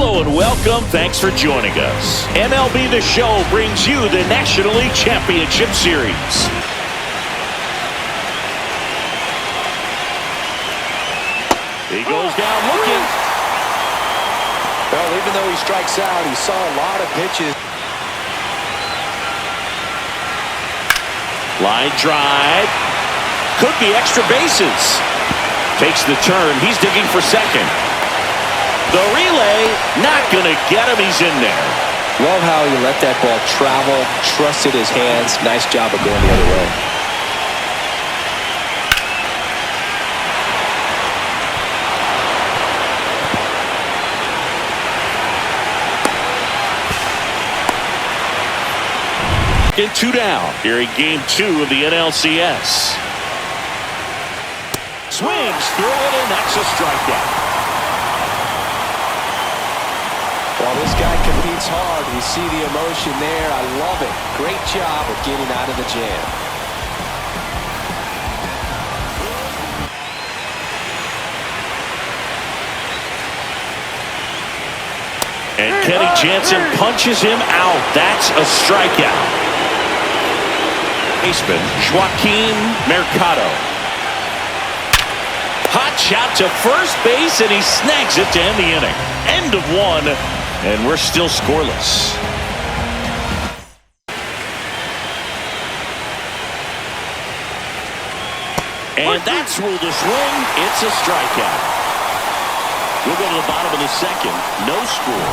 Hello and welcome. Thanks for joining us. MLB The Show brings you the National League Championship Series. He goes down looking. Well, even though he strikes out, he saw a lot of pitches. Line drive. Could be extra bases. Takes the turn. He's digging for second. The relay, not going to get him. He's in there. Love how he let that ball travel, trusted his hands. Nice job of going the other way. In 2 down here in game 2 of the NLCS. Swings through it, and that's a strikeout. Well, this guy competes hard. You see the emotion there. I love it. Great job of getting out of the jam. And Kenny Jansen punches him out. That's a strikeout. Baseman Joaquin Mercado. Hot shot to first base, and he snags it to end the inning. End of 1, and we're still scoreless. And that's ruled a swing. It's a strikeout. We'll go to the bottom of the second. No score.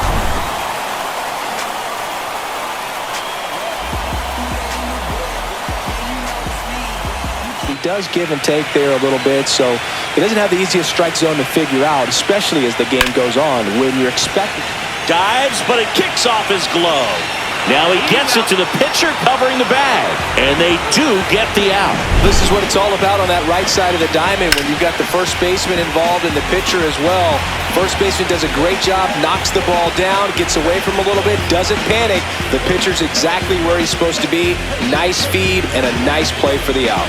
He does give and take there a little bit, so he doesn't have the easiest strike zone to figure out, especially as the game goes on when you're expecting. Dives, but it kicks off his glove. Now he gets it to the pitcher covering the bag, and they do get the out. This is what it's all about on that right side of the diamond when you've got the first baseman involved and the pitcher as well. First baseman does a great job, knocks the ball down, gets away from him a little bit, doesn't panic. The pitcher's exactly where he's supposed to be. Nice feed and a nice play for the out.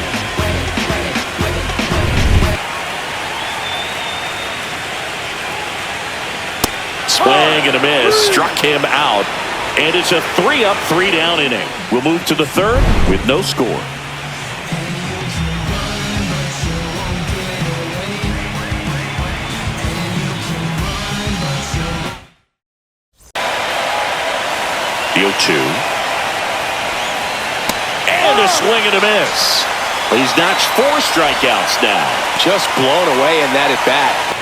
Swing and a miss, struck him out, and it's a 3-up, 3-down inning. We'll move to the third with no score. The 0-2. And a swing and a miss. He's notched 4 strikeouts now. Just blown away in that at bat.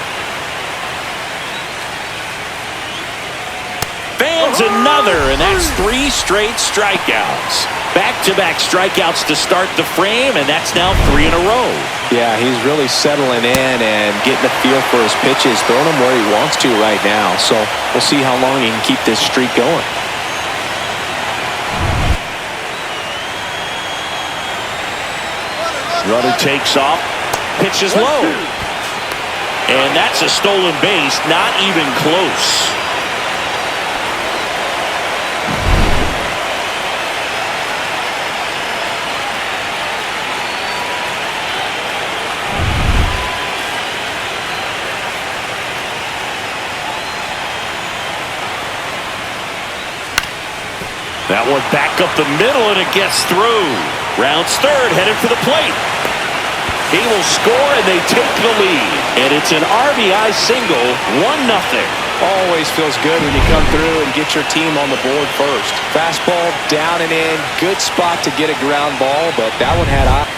Fans another, and that's 3 straight strikeouts. Back-to-back strikeouts to start the frame, and that's now 3 in a row. Yeah, he's really settling in and getting a feel for his pitches, throwing them where he wants to right now. So we'll see how long he can keep this streak going. Runner takes off, pitches low. And that's a stolen base, not even close. That one back up the middle, and it gets through. Rounds third, headed for the plate. He will score, and they take the lead. And it's an RBI single, 1-0. Always feels good when you come through and get your team on the board first. Fastball down and in. Good spot to get a ground ball, but that one had eye.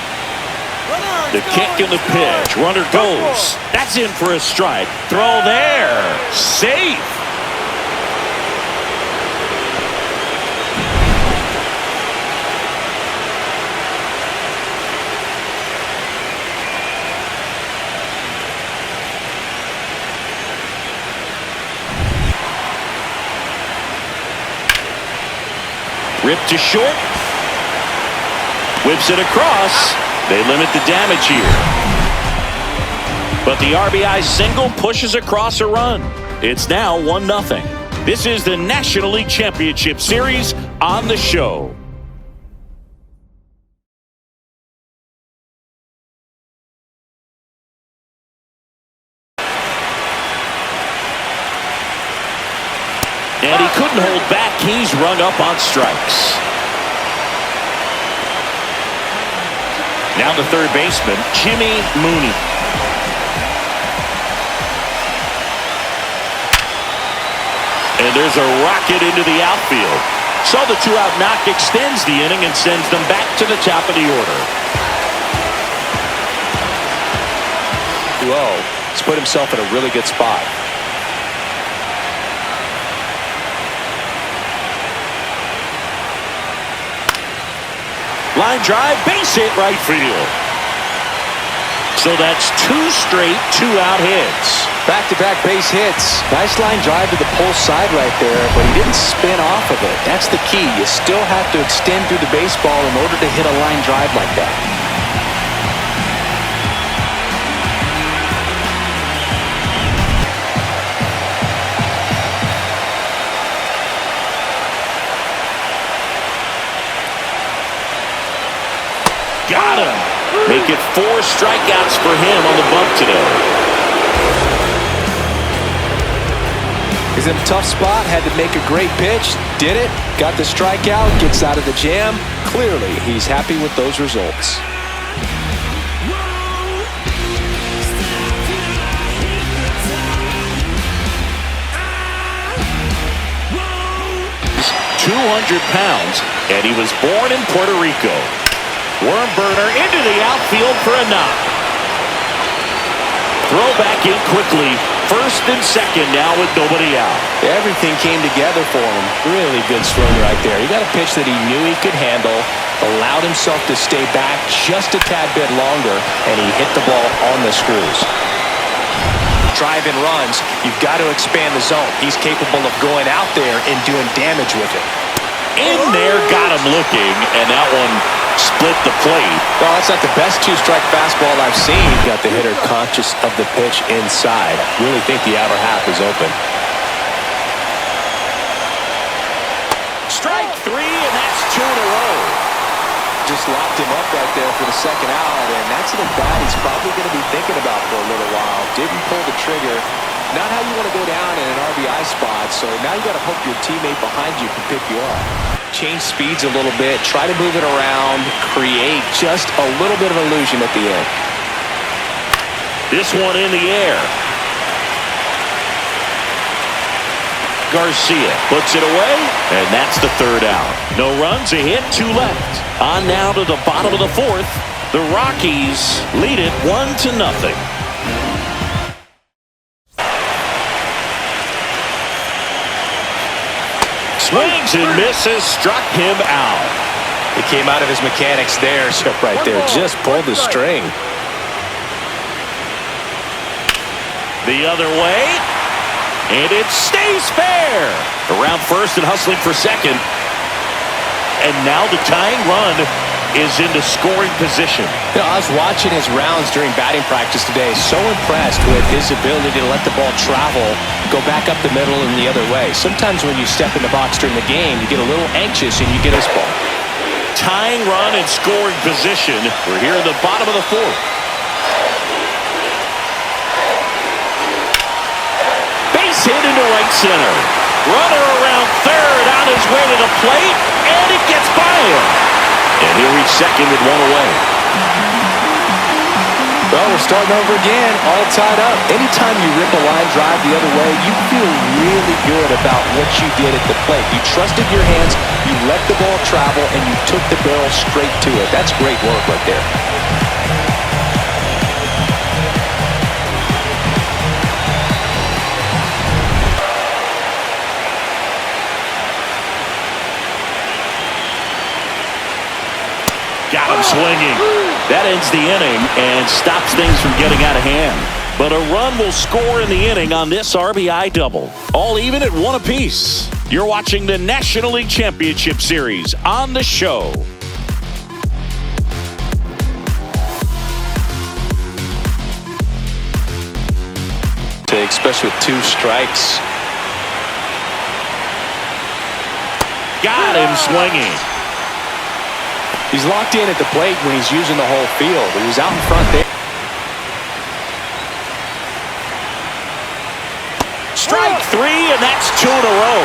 The kick and the pitch. Runner goes. That's in for a strike. Throw there. Safe. Ripped to short. Whips it across. They limit the damage here. But the RBI single pushes across a run. It's now 1-0. This is the National League Championship Series on the show. And he couldn't hold back. He's rung up on strikes. Now the third baseman, Jimmy Mooney. And there's a rocket into the outfield. So the two-out knock extends the inning and sends them back to the top of the order. Whoa, he's put himself in a really good spot. Line drive, base hit right field. So that's two straight two-out hits. Back-to-back base hits. Nice line drive to the pull side right there, but he didn't spin off of it. That's the key. You still have to extend through the baseball in order to hit a line drive like that. Got him. Make it 4 strikeouts for him on the bump today. He's in a tough spot, had to make a great pitch, did it, got the strikeout, gets out of the jam. Clearly, he's happy with those results. He's 200 pounds, and he was born in Puerto Rico. Worm burner into the outfield for a knock. Throw back in quickly. First and second now with nobody out. Everything came together for him. Really good swing right there. He got a pitch that he knew he could handle, allowed himself to stay back just a tad bit longer, and he hit the ball on the screws. Drive-in runs, you've got to expand the zone. He's capable of going out there and doing damage with it. In there, got him looking, and that one split the plate. Well, that's not the best two-strike fastball I've seen. Got the hitter conscious of the pitch inside. Really think the outer half is open. Strike 3, and that's 2 in a row. Just locked him up right there for the second out, and that's an at-bat he's probably going to be thinking about for a little while. Didn't pull the trigger. Not how you want to go down in an RBI spot, so now you got to hope your teammate behind you can pick you up. Change speeds a little bit, try to move it around, create just a little bit of illusion at the end. This one in the air. Garcia puts it away, and that's the third out. No runs, a hit, 2 left. On now to the bottom of the fourth. The Rockies lead it 1-0. Swings and misses, struck him out. He came out of his mechanics there, so right there, just pulled the string. The other way, and it stays fair. Around first and hustling for second. And now the tying run is into scoring position. You know, I was watching his rounds during batting practice today. So impressed with his ability to let the ball travel, go back up the middle and the other way. Sometimes when you step in the box during the game, you get a little anxious and you get this ball. Tying run and scoring position. We're here in the bottom of the fourth. Base hit into right center. Runner around third on his way to the plate, and it gets by him. And he'll reach second with one away. Well, we're starting over again, all tied up. Anytime you rip a line drive the other way, you feel really good about what you did at the plate. You trusted your hands, you let the ball travel, and you took the barrel straight to it. That's great work right there. Got him swinging. That ends the inning and stops things from getting out of hand. But a run will score in the inning on this RBI double. All even at 1 apiece. You're watching the National League Championship Series on the show. Especially with 2 strikes. Got him swinging. He's locked in at the plate when he's using the whole field. He was out in front there. Strike 3, and that's 2 in a row.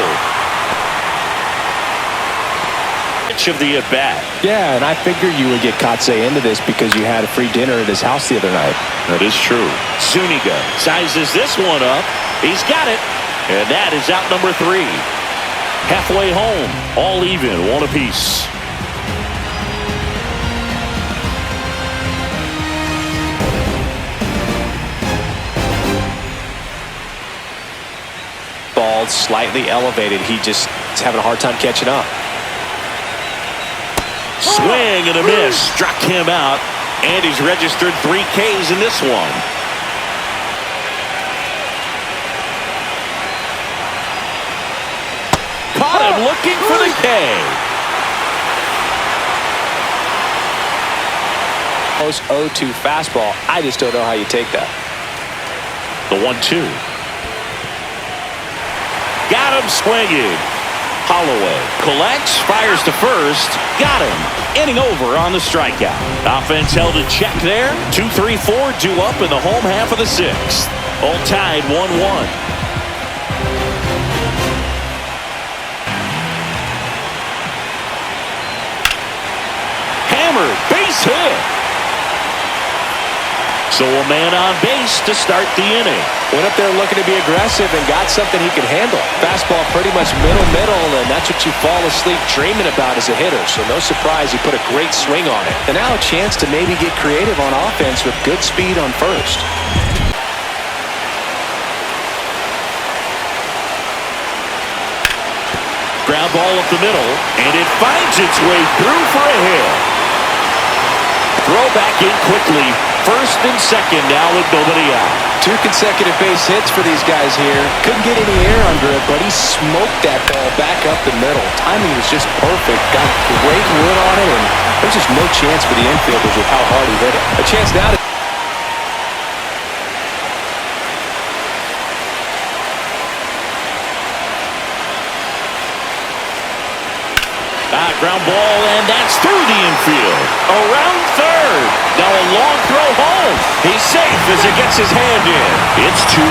stretch of the at-bat. Yeah, and I figured you would get Kotsay into this because you had a free dinner at his house the other night. That is true. Zuniga sizes this one up. He's got it. And that is out number 3. Halfway home. All even. 1 apiece. Ball slightly elevated. He just is having a hard time catching up. Swing and a miss. Struck him out. And he's registered 3 Ks in this one. Caught him looking for the K. Post 0-2 fastball. I just don't know how you take that. The 1-2. Got him swinging. Holloway collects, fires to first. Got him. Inning over on the strikeout. Offense held in check there. 2-3-4 due up in the home half of the 6th. All tied 1-1. Hammered, base hit. So a man on base to start the inning. Went up there looking to be aggressive and got something he could handle. Fastball pretty much middle, and that's what you fall asleep dreaming about as a hitter. So no surprise he put a great swing on it. And now a chance to maybe get creative on offense with good speed on first. Ground ball up the middle, and it finds its way through for a hit. Throw back in quickly. First and second now with nobody out. 2 consecutive base hits for these guys here. Couldn't get any air under it, but he smoked that ball back up the middle. Timing was just perfect. Got great wood on it, and there's just no chance for the infielders with how hard he hit it. A chance now to... Ground ball, and that's through the infield. Around third. Now a long throw home. He's safe as it gets his hand in. It's 2-1.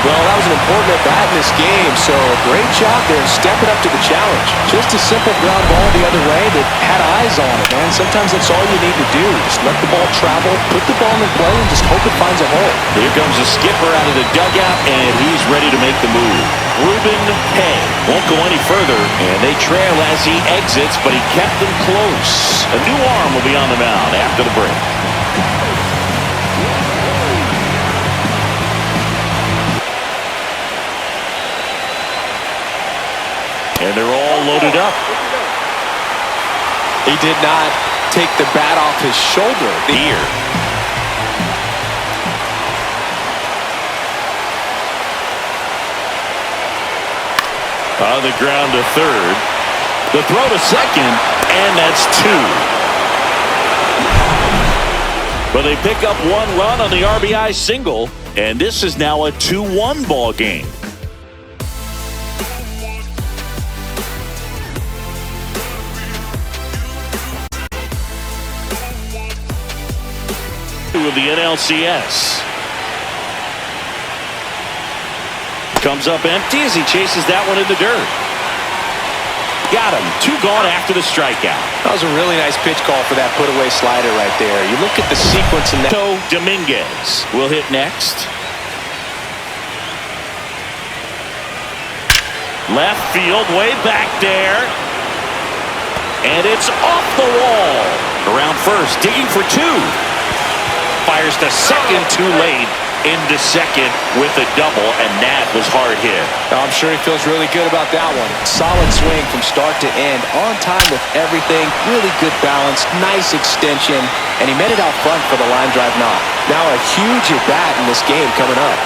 Well, that was an important at-bat in this game, so great job there stepping up to the challenge. Just a simple ground ball the other way that had eyes on it, man. Sometimes that's all you need to do. Just let the ball travel, put the ball in play, and just hope it finds a hole. Here comes the skipper out of the dugout, and he's ready to make the move. Ruben Hay won't go any further, and they trail as he exits, but he kept them close. A new arm will be on the mound after the break. And they're all loaded up. He did not take the bat off his shoulder here. On the ground to third. The throw to second, and that's 2. But they pick up 1 run on the RBI single, and this is now a 2-1 ball game. Of the NLCS. Comes up empty as he chases that one in the dirt. Got him. 2 gone after the strikeout. That was a really nice pitch call for that put-away slider right there. You look at the sequence in that. So Dominguez will hit next. Left field, way back there. And it's off the wall. Around first, digging for 2. Fires to second too late. Into second with a double, and that was hard hit. I'm sure he feels really good about that one. Solid swing from start to end. On time with everything. Really good balance. Nice extension. And he made it out front for the line drive knock. Now a huge at-bat in this game coming up.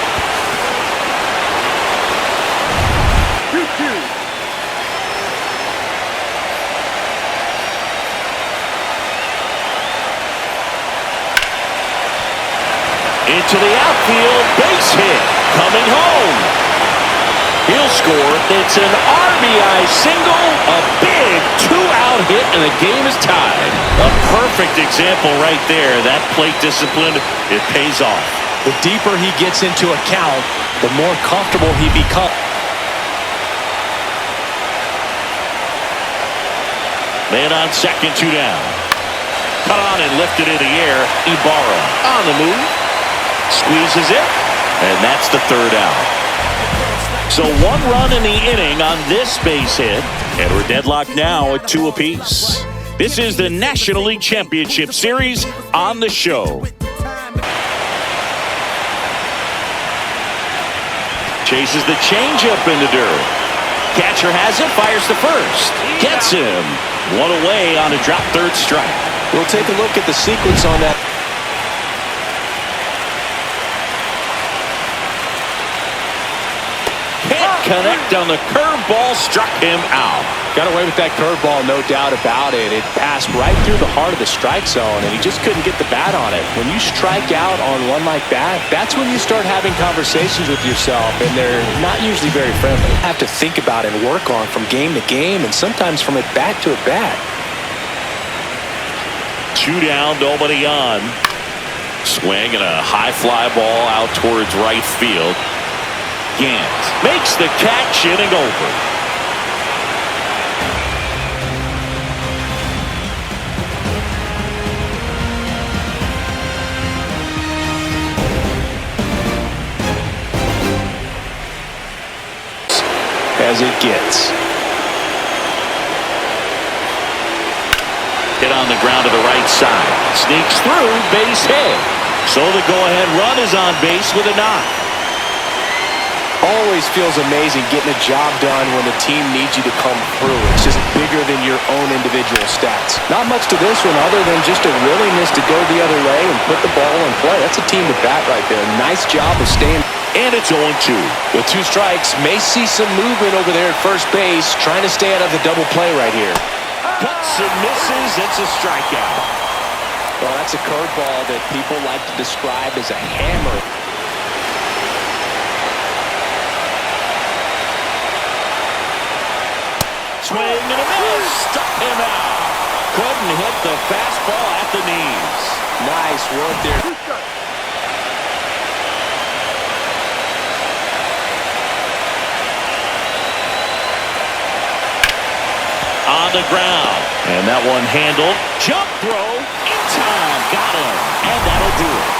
Into the outfield, base hit, coming home. He'll score. It's an RBI single, a big 2-out hit, and the game is tied. A perfect example right there. That plate discipline, it pays off. The deeper he gets into a count, the more comfortable he becomes. Man on second, 2 down. Cut on and lifted in the air. Ibarra on the move. Squeezes it. And that's the 3rd out. So 1 run in the inning on this base hit. And we're deadlocked now at 2 apiece. This is the National League Championship Series on the show. Chases the changeup in the dirt. Catcher has it, fires to first. Gets him. 1 away on a drop 3rd strike. We'll take a look at the sequence on that. Can't connect on the curveball, struck him out. Got away with that curveball, no doubt about it. It passed right through the heart of the strike zone, and he just couldn't get the bat on it. When you strike out on one like that, that's when you start having conversations with yourself, and they're not usually very friendly. You have to think about and work on from game to game, and sometimes from at bat to at bat. 2 down, nobody on. Swing and a high fly ball out towards right field. Gant makes the catch, inning over. As it gets. Hit on the ground to the right side. Sneaks through, base hit. So the go-ahead run is on base with a knock. Always feels amazing getting a job done when the team needs you to come through. It's just bigger than your own individual stats. Not much to this one other than just a willingness to go the other way and put the ball in play. That's a team to bat right there. Nice job of staying. And it's 0-2. With 2 strikes, may see some movement over there at first base, trying to stay out of the double play right here. Cuts and misses. It's a strikeout. Well, that's a curveball that people like to describe as a hammer. Swing and a miss. Struck him out. Couldn't hit the fastball at the knees. Nice work there. On the ground. And that one handled. Jump throw. In time. Got him. And that'll do it.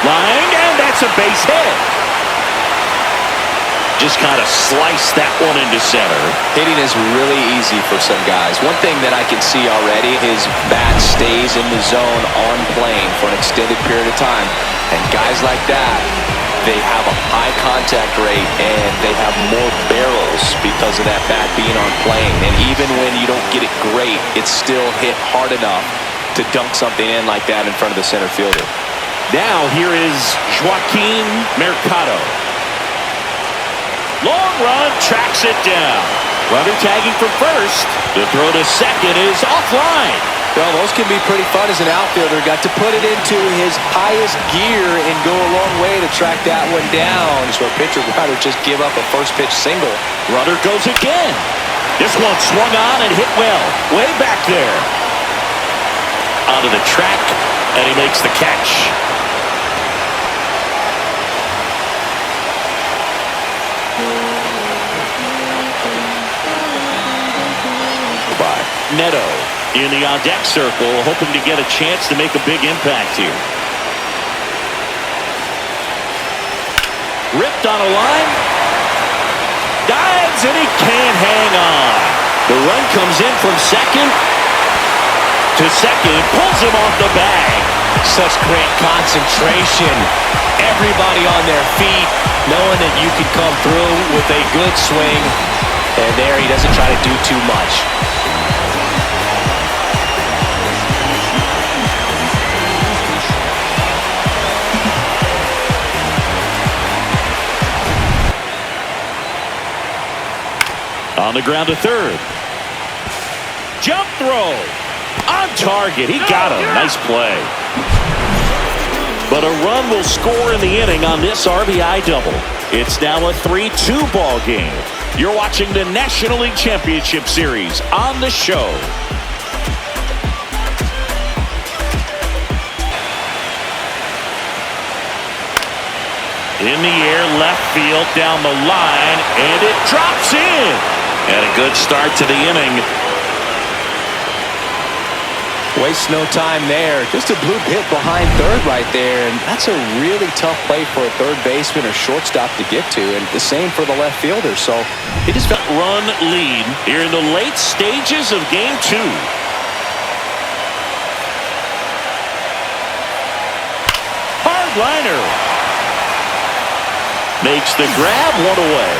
Line, and that's a base hit. Just kind of sliced that one into center. Hitting is really easy for some guys. One thing that I can see already, his bat stays in the zone on plane for an extended period of time. And guys like that, they have a high contact rate and they have more barrels because of that bat being on plane. And even when you don't get it great, it's still hit hard enough to dunk something in like that in front of the center fielder. Now here is Joaquin Mercado. Long run, tracks it down. Runner tagging from first. The throw to second is offline. Well, those can be pretty fun as an outfielder. Got to put it into his highest gear and go a long way to track that one down. So a pitcher would rather just give up a first pitch single. Runner goes again. This one swung on and hit well. Way back there. Onto the track, and he makes the catch. Neto in the on-deck circle, hoping to get a chance to make a big impact here. Ripped on a line. Dives, and he can't hang on. The run comes in from second to second. Pulls him off the bag. Such great concentration. Everybody on their feet, knowing that you can come through with a good swing. And there he doesn't try to do too much. On the ground to third. Jump throw. On target. He got him. Nice play. But a run will score in the inning on this RBI double. It's now a 3-2 ball game. You're watching the National League Championship Series on the show. In the air, left field, down the line, and it drops in. And a good start to the inning. Wastes no time there. Just a bloop hit behind third right there, and that's a really tough play for a third baseman or shortstop to get to, and the same for the left fielder. So he just got run lead here in the late stages of game 2. Hard liner. Makes the grab, one away.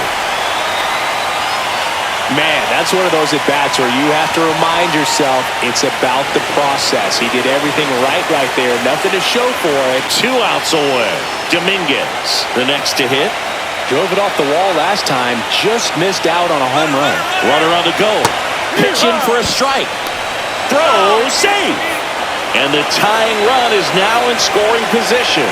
Man, that's one of those at-bats where you have to remind yourself it's about the process. He did everything right there. Nothing to show for it. 2 outs away. Dominguez, the next to hit. Drove it off the wall last time. Just missed out on a home run. Runner on the go. Pitch in for a strike. Throw, safe. And the tying run is now in scoring position.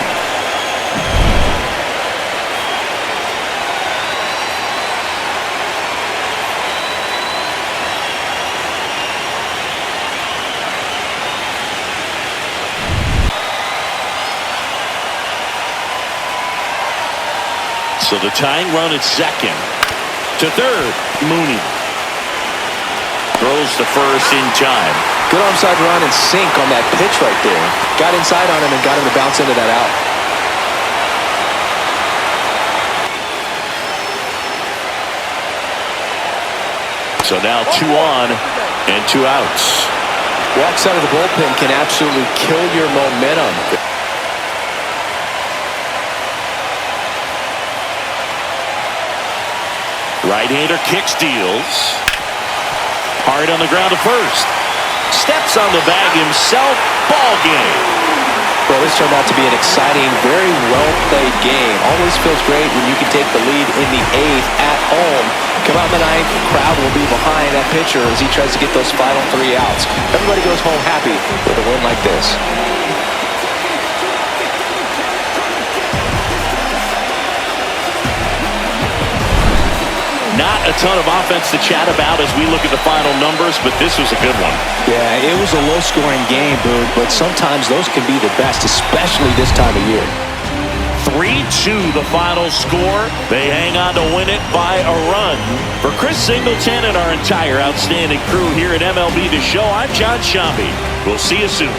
So the tying run at second. To third, Mooney. Throws to first in time. Good onside run and sink on that pitch right there. Got inside on him and got him to bounce into that out. So now 2 on and 2 outs. Walks out of the bullpen can absolutely kill your momentum. Right-hander kicks, deals. Hard on the ground to first. Steps on the bag himself. Ball game. Well, this turned out to be an exciting, very well-played game. Always feels great when you can take the lead in the 8th at home. Come out in the 9th, crowd will be behind that pitcher as he tries to get those final 3 outs. Everybody goes home happy with a win like this. Not a ton of offense to chat about as we look at the final numbers, but this was a good one. Yeah, it was a low-scoring game, Boog, but sometimes those can be the best, especially this time of year. 3-2 the final score. They hang on to win it by a run. For Chris Singleton and our entire outstanding crew here at MLB The Show, I'm John Shambi. We'll see you soon.